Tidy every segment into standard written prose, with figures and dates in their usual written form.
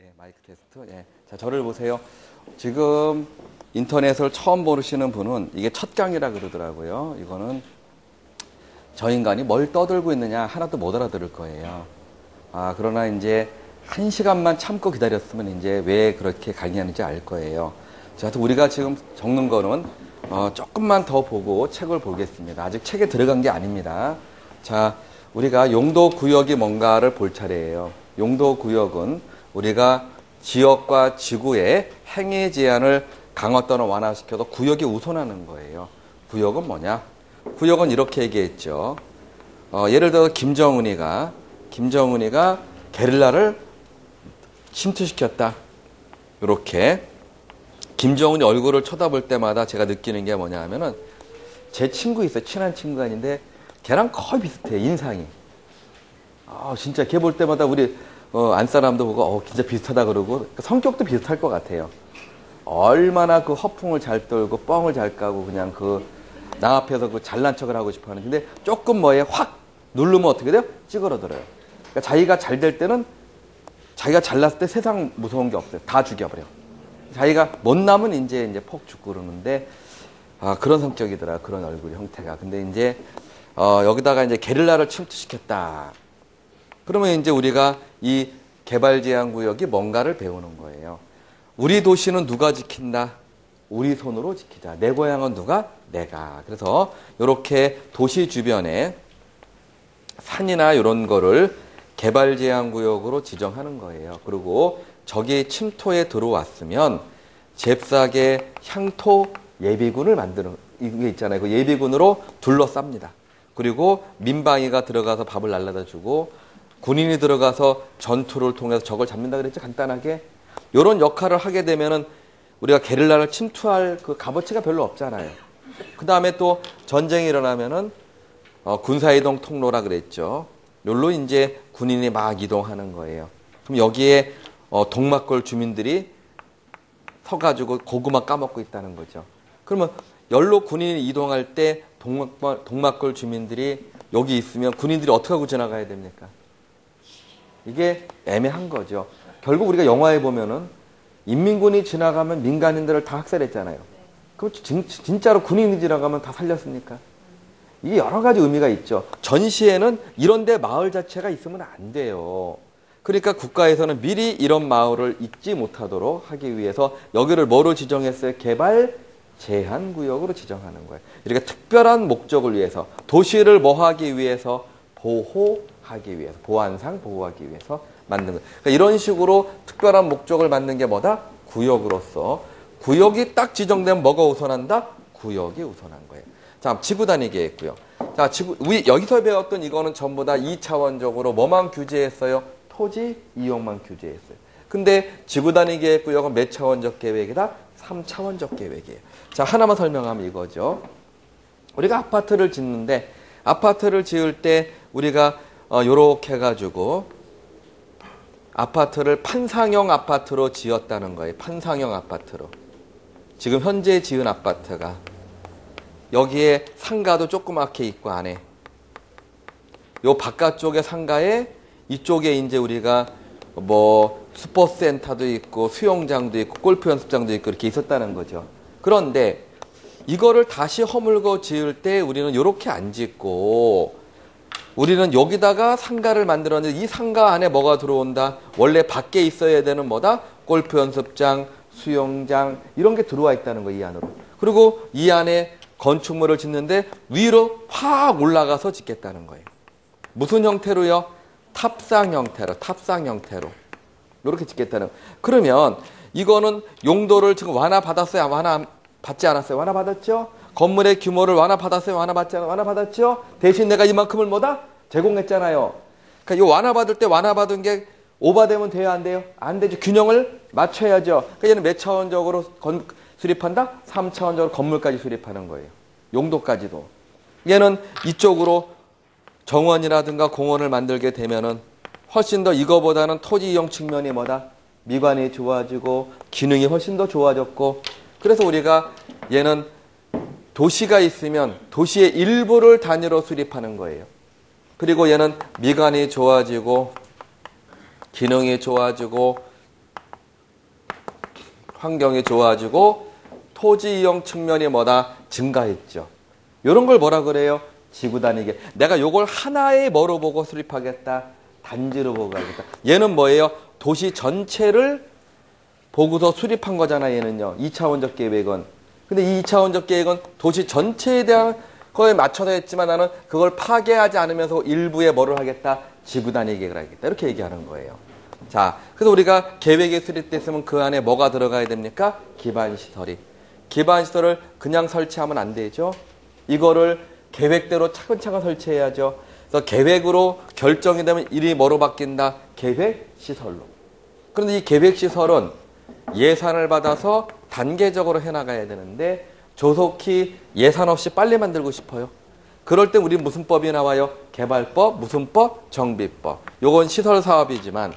예, 마이크 테스트. 예. 자, 저를 보세요. 지금 인터넷을 처음 보시는 분은 이게 첫 강의라 그러더라고요. 이거는 저 인간이 뭘 떠들고 있느냐 하나도 못 알아들을 거예요. 그러나 이제 1시간만 참고 기다렸으면 이제 왜 그렇게 강의하는지 알 거예요. 자, 하여튼 우리가 지금 적는 거는 조금만 더 보고 책을 보겠습니다. 아직 책에 들어간 게 아닙니다. 자, 우리가 용도 구역이 뭔가를 볼 차례예요. 용도 구역은 우리가 지역과 지구의 행위 제한을 강화 또는 완화시켜서 구역이 우선하는 거예요. 구역은 뭐냐? 구역은 이렇게 얘기했죠. 예를 들어 김정은이가 게릴라를 침투시켰다. 이렇게 김정은이 얼굴을 쳐다볼 때마다 제가 느끼는 게 뭐냐 하면은 제 친구 있어요. 친한 친구가 있는데 걔랑 거의 비슷해. 인상이. 진짜 걔 볼 때마다 우리 안 사람도 보고 진짜 비슷하다 그러고 성격도 비슷할 것 같아요. 얼마나 그 허풍을 잘 떨고 뻥을 잘 까고 그냥 나 앞에서 잘난 척을 하고 싶어 하는. 근데 조금 확 누르면 어떻게 돼요? 찌그러들어요. 그러니까 자기가 잘 될 때는 자기가 잘났을 때 세상 무서운 게 없어요. 다 죽여버려. 자기가 못나면 이제 폭 죽고 그러는데 그런 성격이더라. 그런 얼굴 형태가. 근데 이제 여기다가 이제 게릴라를 침투시켰다. 그러면 이제 우리가 이 개발 제한 구역이 뭔가를 배우는 거예요. 우리 도시는 누가 지킨다? 우리 손으로 지키자. 내 고향은 누가? 내가. 그래서 이렇게 도시 주변에 산이나 이런 거를 개발 제한 구역으로 지정하는 거예요. 그리고 저기 침토에 들어왔으면 잽싸게 향토 예비군을 만드는 이게 있잖아요. 그 예비군으로 둘러쌉니다. 그리고 민방위가 들어가서 밥을 날라다 주고 군인이 들어가서 전투를 통해서 적을 잡는다 그랬죠. 간단하게. 이런 역할을 하게 되면은 우리가 게릴라를 침투할 그 값어치가 별로 없잖아요. 그 다음에 또 전쟁이 일어나면은 군사이동 통로라 그랬죠. 여기로 이제 군인이 막 이동하는 거예요. 그럼 여기에 동막골 주민들이 서가지고 고구마 까먹고 있다는 거죠. 그러면 여기로 군인이 이동할 때 동막골 주민들이 여기 있으면 군인들이 어떻게 하고 지나가야 됩니까? 이게 애매한 거죠. 결국 우리가 영화에 보면은 인민군이 지나가면 민간인들을 다 학살했잖아요. 그럼 진짜로 군인이 지나가면 다 살렸습니까? 이게 여러 가지 의미가 있죠. 전시에는 이런데 마을 자체가 있으면 안 돼요. 그러니까 국가에서는 미리 이런 마을을 잊지 못하도록 하기 위해서 여기를 뭐로 지정했어요? 개발 제한 구역으로 지정하는 거예요. 이렇게 특별한 목적을 위해서 도시를 뭐 하기 위해서? 보호하기 위해서, 보안상 보호하기 위해서 만든 거예요. 그러니까 이런 식으로 특별한 목적을 만든 게 뭐다? 구역으로서. 구역이 딱 지정되면 뭐가 우선한다? 구역이 우선한 거예요. 자, 지구 단위 계획구역. 자, 우리 여기서 배웠던 이거는 전부 다 2차원적으로 뭐만 규제했어요? 토지 이용만 규제했어요. 근데 지구 단위 계획구역은 몇 차원적 계획이다? 3차원적 계획이에요. 자, 하나만 설명하면 이거죠. 우리가 아파트를 짓는데 아파트를 지을 때 우리가 요렇게 해가지고 아파트를 판상형 아파트로 지었다는 거예요. 판상형 아파트로. 지금 현재 지은 아파트가 여기에 상가도 조그맣게 있고 안에 요 바깥쪽에 상가에 이쪽에 이제 우리가 스포츠센터도 있고 수영장도 있고 골프 연습장도 있고 이렇게 있었다는 거죠. 그런데 이거를 다시 허물고 지을 때 우리는 이렇게 안 짓고 우리는 여기다가 상가를 만들었는데 이 상가 안에 뭐가 들어온다? 원래 밖에 있어야 되는 뭐다? 골프 연습장, 수영장 이런 게 들어와 있다는 거예요. 이 안으로. 그리고 이 안에 건축물을 짓는데 위로 확 올라가서 짓겠다는 거예요. 무슨 형태로요? 탑상 형태로. 이렇게 짓겠다는 거예요. 그러면 이거는 용도를 지금 완화받았어요? 완화받지 않았어요? 완화받았죠? 건물의 규모를 완화받았어요? 완화받았죠? 대신 내가 이만큼을 뭐다? 제공했잖아요. 그러니까 이 완화받을 때 완화받은 게 오버되면 돼요? 안 돼요? 안 되죠. 균형을 맞춰야죠. 그러니까 얘는 몇 차원적으로 수립한다? 3차원적으로 건물까지 수립하는 거예요. 용도까지도. 얘는 이쪽으로 정원이라든가 공원을 만들게 되면은 훨씬 더 이거보다는 토지 이용 측면이 뭐다? 미관이 좋아지고 기능이 훨씬 더 좋아졌고 그래서 우리가 얘는 도시가 있으면 도시의 일부를 단위로 수립하는 거예요. 그리고 얘는 미관이 좋아지고 기능이 좋아지고 환경이 좋아지고 토지 이용 측면이 뭐다? 증가했죠. 이런 걸 뭐라 그래요? 지구 단위계. 내가 요걸 하나의 뭐로 보고 수립하겠다? 단지로 보고 가겠다. 얘는 뭐예요? 도시 전체를 보고서 수립한 거잖아, 얘는요. 2차원적 계획은. 근데 이 2차원적 계획은 도시 전체에 대한 거에 맞춰서 했지만 나는 그걸 파괴하지 않으면서 일부에 뭐를 하겠다? 지구 단위 계획을 하겠다. 이렇게 얘기하는 거예요. 자, 그래서 우리가 계획이 수립됐으면 그 안에 뭐가 들어가야 됩니까? 기반시설이. 기반시설을 그냥 설치하면 안 되죠. 이거를 계획대로 차근차근 설치해야죠. 그래서 계획으로 결정이 되면 일이 뭐로 바뀐다? 계획시설로. 그런데 이 계획시설은 예산을 받아서 단계적으로 해나가야 되는데 조속히 예산 없이 빨리 만들고 싶어요. 그럴 때 우리 무슨 법이 나와요? 개발법, 무슨 법? 정비법. 요건 시설사업이지만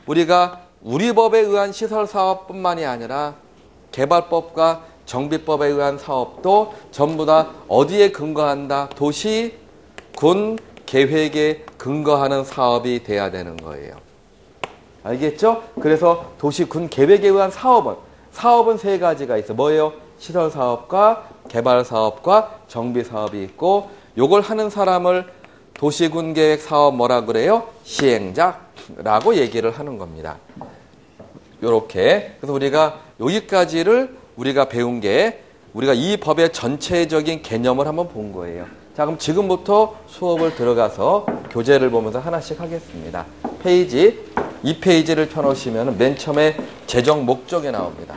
우리가 우리 법에 의한 시설사업뿐만이 아니라 개발법과 정비법에 의한 사업도 전부 다 어디에 근거한다? 도시, 군, 계획에 근거하는 사업이 돼야 되는 거예요. 알겠죠? 그래서 도시, 군, 계획에 의한 사업은 세 가지가 있어. 뭐예요? 시설사업과 개발사업과 정비사업이 있고 요걸 하는 사람을 도시, 군, 계획 사업 뭐라 그래요? 시행자라고 얘기를 하는 겁니다. 요렇게. 그래서 우리가 여기까지를 우리가 배운 게 우리가 이 법의 전체적인 개념을 한번 본 거예요. 자, 그럼 지금부터 수업을 들어가서 교재를 보면서 하나씩 하겠습니다. 페이지 2페이지를 펴놓으시면 맨 처음에 재정 목적이 나옵니다.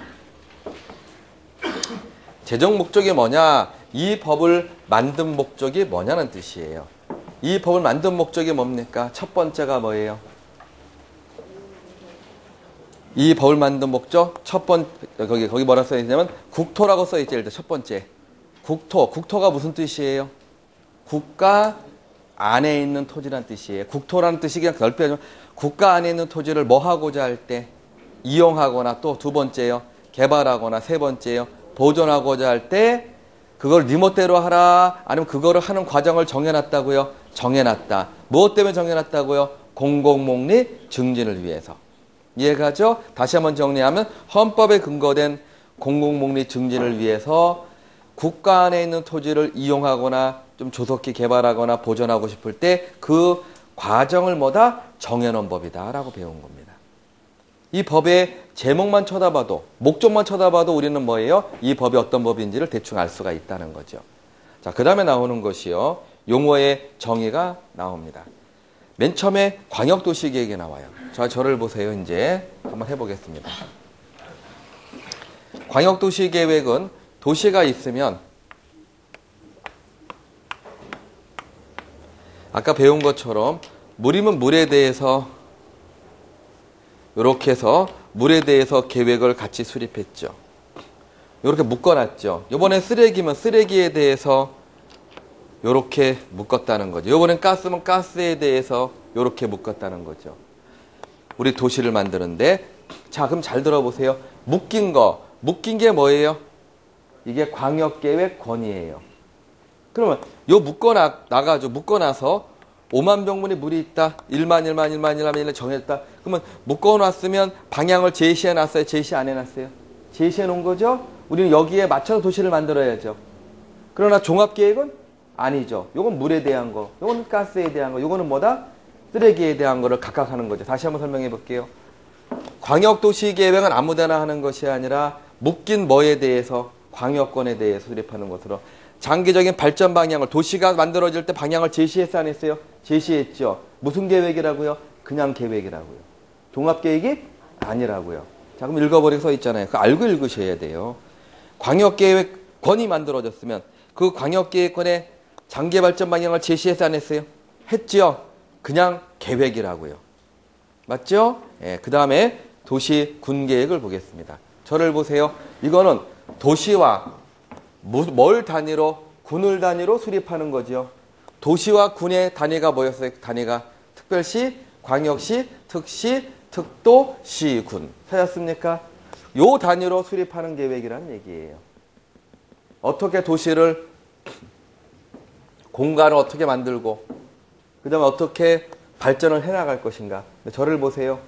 재정 목적이 뭐냐? 이 법을 만든 목적이 뭐냐는 뜻이에요. 이 법을 만든 목적이 뭡니까? 첫 번째가 뭐예요? 이 법을 만든 목적 거기 뭐라 써 있냐면 국토라고 써 있죠. 일단 첫 번째 국토가 무슨 뜻이에요? 국가 안에 있는 토지란 뜻이에요. 국토라는 뜻이 그냥 넓혀지면 국가 안에 있는 토지를 뭐 하고자 할 때 이용하거나 또 두 번째요 개발하거나 세 번째요 보존하고자 할 때 그걸 네 멋대로 하라 아니면 그거를 하는 과정을 정해놨다고요. 정해놨다. 무엇 때문에 정해놨다고요? 공공목리 증진을 위해서. 이해가죠? 다시 한번 정리하면 헌법에 근거된 공공목리 증진을 위해서 국가 안에 있는 토지를 이용하거나 좀 조속히 개발하거나 보존하고 싶을 때 그 과정을 뭐다? 정해놓은 법이다라고 배운 겁니다. 이 법의 제목만 쳐다봐도 목적만 쳐다봐도 우리는 뭐예요? 이 법이 어떤 법인지를 대충 알 수가 있다는 거죠. 자, 그 다음에 나오는 것이요. 용어의 정의가 나옵니다. 맨 처음에 광역도시계획이 나와요. 저를 보세요. 이제 한번 해보겠습니다. 광역도시계획은 도시가 있으면 아까 배운 것처럼 물이면 물에 대해서 이렇게 해서 물에 대해서 계획을 같이 수립했죠. 이렇게 묶어놨죠. 이번엔 쓰레기면 쓰레기에 대해서 이렇게 묶었다는 거죠. 이번엔 가스면 가스에 대해서 이렇게 묶었다는 거죠. 우리 도시를 만드는데 자, 그럼 잘 들어보세요. 묶인 게 뭐예요? 이게 광역계획권이에요. 그러면 요 묶어놔서 5만 병분의 물이 있다. 1만 정했다. 그러면 묶어놨으면 방향을 제시해놨어요? 제시 안 해놨어요? 제시해놓은 거죠? 우리는 여기에 맞춰서 도시를 만들어야죠. 그러나 종합계획은 아니죠. 요건 물에 대한 거, 요건 가스에 대한 거, 요거는 뭐다? 쓰레기에 대한 거를 각각 하는 거죠. 다시 한번 설명해 볼게요. 광역도시계획은 아무데나 하는 것이 아니라 묶인 뭐에 대해서 광역권에 대해서 수립하는 것으로 장기적인 발전 방향을 도시가 만들어질 때 방향을 제시했어 안 했어요? 제시했죠. 무슨 계획이라고요? 그냥 계획이라고요. 종합계획이 아니라고요. 자, 그럼 읽어버리고 써 있잖아요. 그거 알고 읽으셔야 돼요. 광역계획권이 만들어졌으면 그 광역계획권의 장기 발전 방향을 제시했어 안 했어요? 했죠. 그냥 계획이라고요. 맞죠? 예, 그 다음에 도시 군계획을 보겠습니다. 저를 보세요. 이거는 도시와 뭘 단위로? 군을 단위로 수립하는 거죠. 도시와 군의 단위가 뭐였어요? 단위가 특별시, 광역시, 특시, 특도, 시, 군. 찾았습니까? 요 단위로 수립하는 계획이라는 얘기예요. 어떻게 도시를 공간을 어떻게 만들고 그 다음에 어떻게 발전을 해나갈 것인가. 저를 보세요.